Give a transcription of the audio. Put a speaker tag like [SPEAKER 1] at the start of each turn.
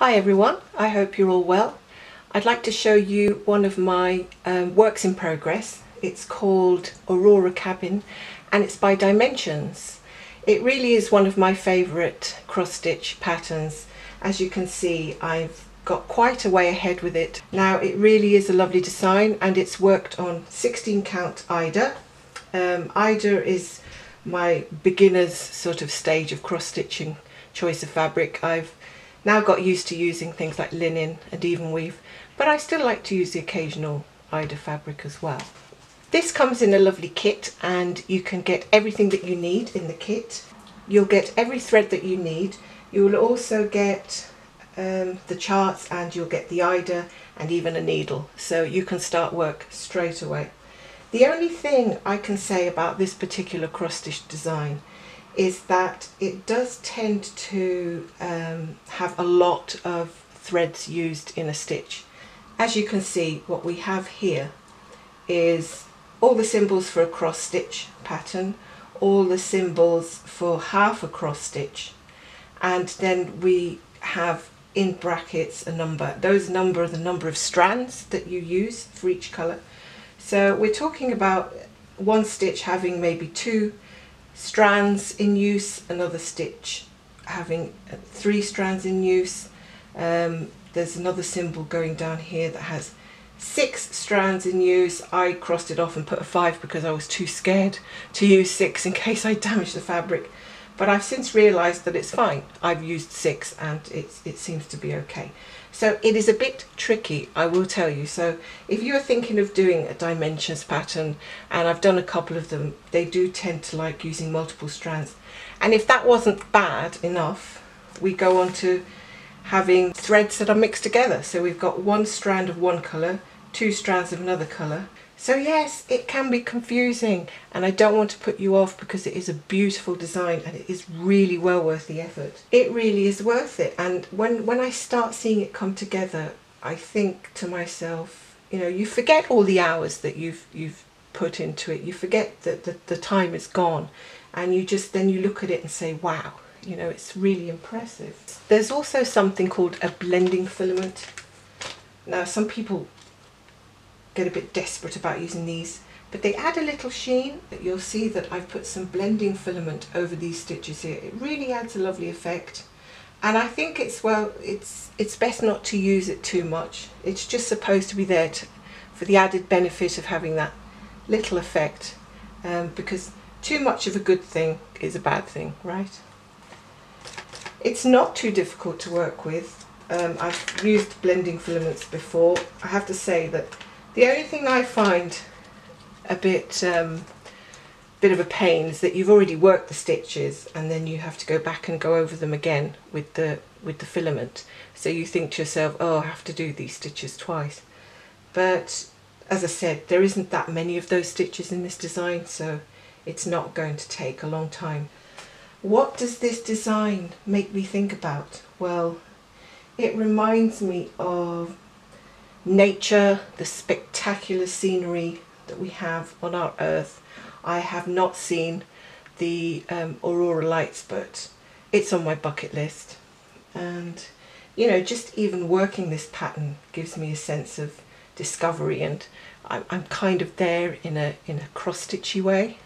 [SPEAKER 1] Hi everyone, I hope you're all well. I'd like to show you one of my works in progress. It's called Aurora Cabin and it's by Dimensions. It really is one of my favourite cross-stitch patterns. As you can see, I've got quite a way ahead with it. Now it really is a lovely design and it's worked on 16 count Ida. Ida is my beginner's sort of stage of cross-stitching choice of fabric. I've now got used to using things like linen and even weave, but I still like to use the occasional Ida fabric as well. This comes in a lovely kit and you can get everything that you need in the kit. You'll get every thread that you need. You will also get the charts and you'll get the Ida and even a needle, so you can start work straight away. The only thing I can say about this particular cross-stitch design is that it does tend to have a lot of threads used in a stitch. As you can see, what we have here is all the symbols for a cross stitch pattern, all the symbols for half a cross stitch, and then we have in brackets a number. Those number are the number of strands that you use for each colour. So we're talking about one stitch having maybe 2 strands in use, another stitch having 3 strands in use. There's another symbol going down here that has 6 strands in use. I crossed it off and put a 5 because I was too scared to use 6 in case I damaged the fabric, but I've since realized that it's fine. I've used 6 and it seems to be okay. So it is a bit tricky, I will tell you. So if you're thinking of doing a dimensions pattern, and I've done a couple of them, they do tend to like using multiple strands. And if that wasn't bad enough, we go on to having threads that are mixed together. So we've got 1 strand of one colour, 2 strands of another colour. So yes, it can be confusing, and I don't want to put you off because it is a beautiful design and it is really well worth the effort. It really is worth it, and when I start seeing it come together, I think to myself, you know, you forget all the hours that you've put into it. You forget that the time is gone, and then you look at it and say, wow, you know, it's really impressive. There's also something called a blending filament. Now some people get a bit desperate about using these, but they add a little sheen. You'll see that I've put some blending filament over these stitches here. It really adds a lovely effect, and I think it's best not to use it too much. It's just supposed to be there for the added benefit of having that little effect, because too much of a good thing is a bad thing, right? It's not too difficult to work with. I've used blending filaments before. I have to say that the only thing I find a bit of a pain is that you've already worked the stitches and then you have to go back and go over them again with the filament. So you think to yourself, oh, I have to do these stitches twice. But as I said, there isn't that many of those stitches in this design, so it's not going to take a long time. What does this design make me think about? Well, it reminds me of nature, the spectacular scenery that we have on our earth. I have not seen the aurora lights, but it's on my bucket list, and you know, just even working this pattern gives me a sense of discovery, and I'm kind of there in a cross-stitchy way.